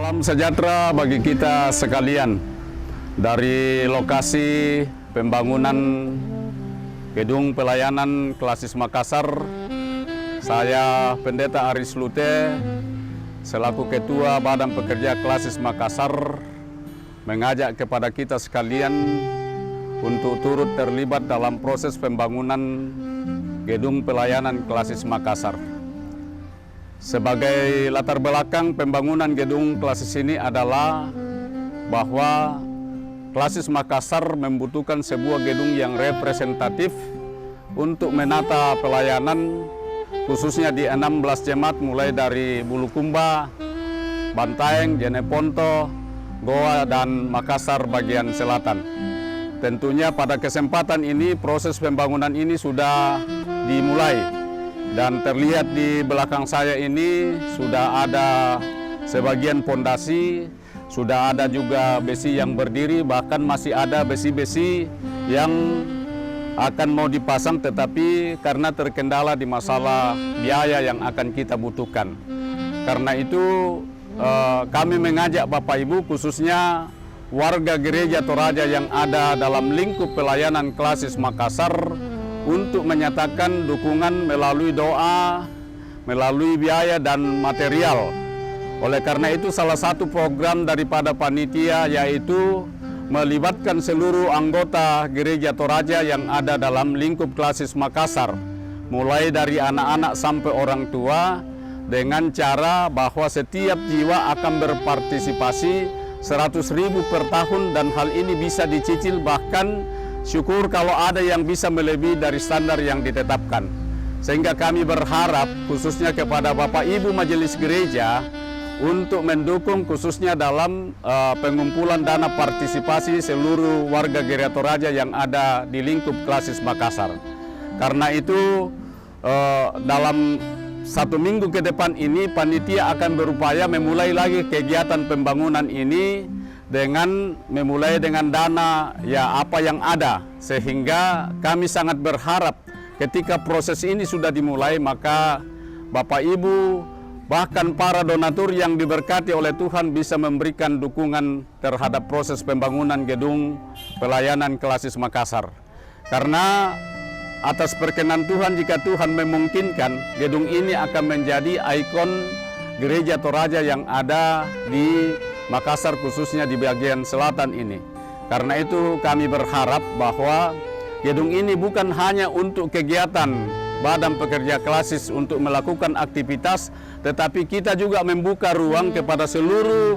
Salam sejahtera bagi kita sekalian. Dari lokasi pembangunan gedung pelayanan Klasis Makassar, saya Pendeta Aris Lute selaku Ketua Badan Pekerja Klasis Makassar mengajak kepada kita sekalian untuk turut terlibat dalam proses pembangunan gedung pelayanan Klasis Makassar. Sebagai latar belakang pembangunan gedung Klasis ini adalah bahwa Klasis Makassar membutuhkan sebuah gedung yang representatif untuk menata pelayanan khususnya di 16 jemaat mulai dari Bulukumba, Bantaeng, Jeneponto, Goa, dan Makassar bagian selatan. Tentunya pada kesempatan ini proses pembangunan ini sudah dimulai. Dan terlihat di belakang saya ini sudah ada sebagian pondasi, sudah ada juga besi yang berdiri, bahkan masih ada besi-besi yang akan mau dipasang tetapi karena terkendala di masalah biaya yang akan kita butuhkan. Karena itu kami mengajak Bapak Ibu khususnya warga Gereja Toraja yang ada dalam lingkup pelayanan Klasis Makassar untuk menyatakan dukungan melalui doa, melalui biaya dan material. Oleh karena itu salah satu program daripada panitia yaitu melibatkan seluruh anggota Gereja Toraja yang ada dalam lingkup Klasis Makassar, mulai dari anak-anak sampai orang tua, dengan cara bahwa setiap jiwa akan berpartisipasi 100.000 per tahun dan hal ini bisa dicicil, bahkan syukur kalau ada yang bisa melebihi dari standar yang ditetapkan. Sehingga kami berharap khususnya kepada Bapak Ibu Majelis Gereja untuk mendukung khususnya dalam pengumpulan dana partisipasi seluruh warga Gereja Toraja yang ada di lingkup Klasis Makassar. Karena itu dalam 1 minggu ke depan ini panitia akan berupaya memulai lagi kegiatan pembangunan ini dengan memulai dengan dana ya apa yang ada, sehingga kami sangat berharap ketika proses ini sudah dimulai maka Bapak Ibu bahkan para donatur yang diberkati oleh Tuhan bisa memberikan dukungan terhadap proses pembangunan gedung pelayanan Klasis Makassar. Karena atas perkenan Tuhan, jika Tuhan memungkinkan, gedung ini akan menjadi ikon Gereja Toraja yang ada di Makassar khususnya di bagian selatan ini. Karena itu kami berharap bahwa gedung ini bukan hanya untuk kegiatan Badan Pekerja Klasis untuk melakukan aktivitas, tetapi kita juga membuka ruang kepada seluruh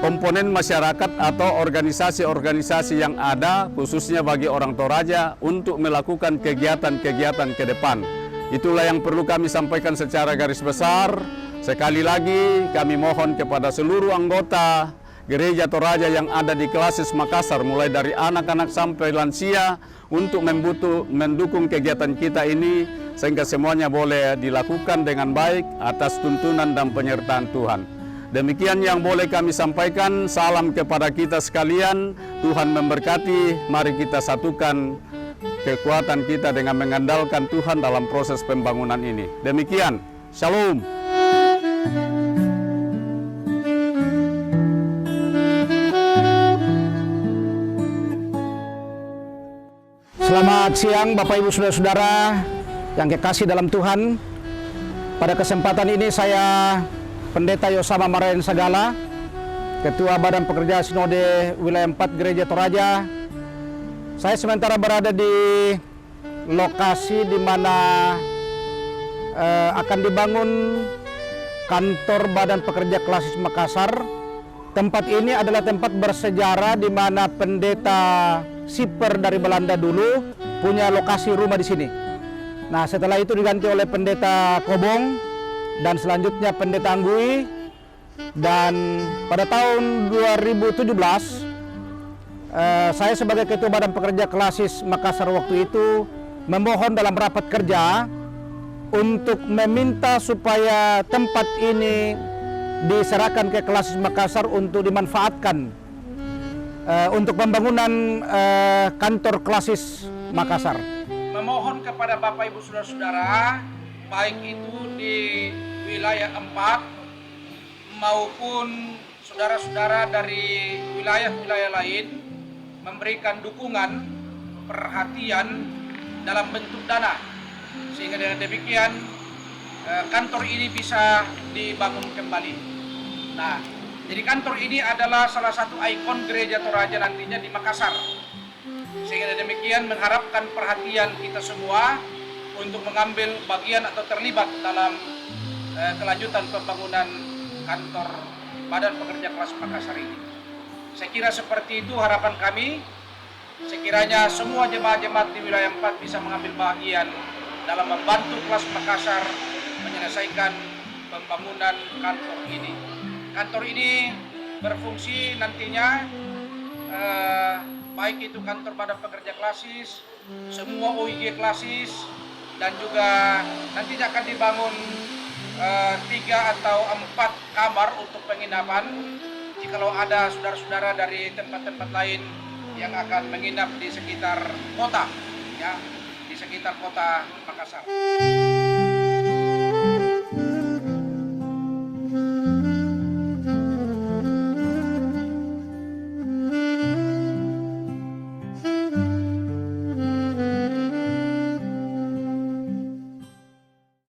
komponen masyarakat atau organisasi-organisasi yang ada khususnya bagi orang Toraja untuk melakukan kegiatan-kegiatan ke depan. Itulah yang perlu kami sampaikan secara garis besar. Sekali lagi kami mohon kepada seluruh anggota Gereja Toraja yang ada di Klasis Makassar mulai dari anak-anak sampai lansia untuk mendukung kegiatan kita ini sehingga semuanya boleh dilakukan dengan baik atas tuntunan dan penyertaan Tuhan. Demikian yang boleh kami sampaikan. Salam kepada kita sekalian. Tuhan memberkati. Mari kita satukan kekuatan kita dengan mengandalkan Tuhan dalam proses pembangunan ini. Demikian. Shalom. Selamat siang Bapak Ibu Saudara-saudara yang kekasih dalam Tuhan. Pada kesempatan ini saya Pendeta Yosama Maraen Sagala, Ketua Badan Pekerja Sinode Wilayah 4 Gereja Toraja. Saya sementara berada di lokasi di mana akan dibangun kantor Badan Pekerja Klasis Makassar. Tempat ini adalah tempat bersejarah di mana pendeta Siper dari Belanda dulu punya lokasi rumah di sini. Nah, setelah itu diganti oleh pendeta Kobong dan selanjutnya pendeta Anggui. Dan pada tahun 2017 saya sebagai Ketua Badan Pekerja Klasis Makassar waktu itu memohon dalam rapat kerja untuk meminta supaya tempat ini diserahkan ke Klasis Makassar untuk dimanfaatkan untuk pembangunan kantor Klasis Makassar. Memohon kepada Bapak Ibu Saudara-saudara, baik itu di wilayah 4 maupun saudara-saudara dari wilayah-wilayah lain memberikan dukungan, perhatian dalam bentuk dana, sehingga dengan demikian kantor ini bisa dibangun kembali. Nah, jadi kantor ini adalah salah satu ikon Gereja Toraja nantinya di Makassar. Sehingga demikian mengharapkan perhatian kita semua untuk mengambil bagian atau terlibat dalam kelanjutan pembangunan kantor Badan Pekerja Kelas Makassar ini. Saya kira seperti itu harapan kami. Sekiranya semua jemaat-jemaat di wilayah 4 bisa mengambil bagian dalam membantu Kelas Makassar menyelesaikan pembangunan kantor ini. Kantor ini berfungsi nantinya baik itu kantor Badan Pekerja Klasis, semua OIG Klasis, dan juga nantinya akan dibangun 3 atau 4 kamar untuk penginapan jikalau ada saudara-saudara dari tempat-tempat lain yang akan menginap di sekitar kota, ya, di sekitar kota Makassar.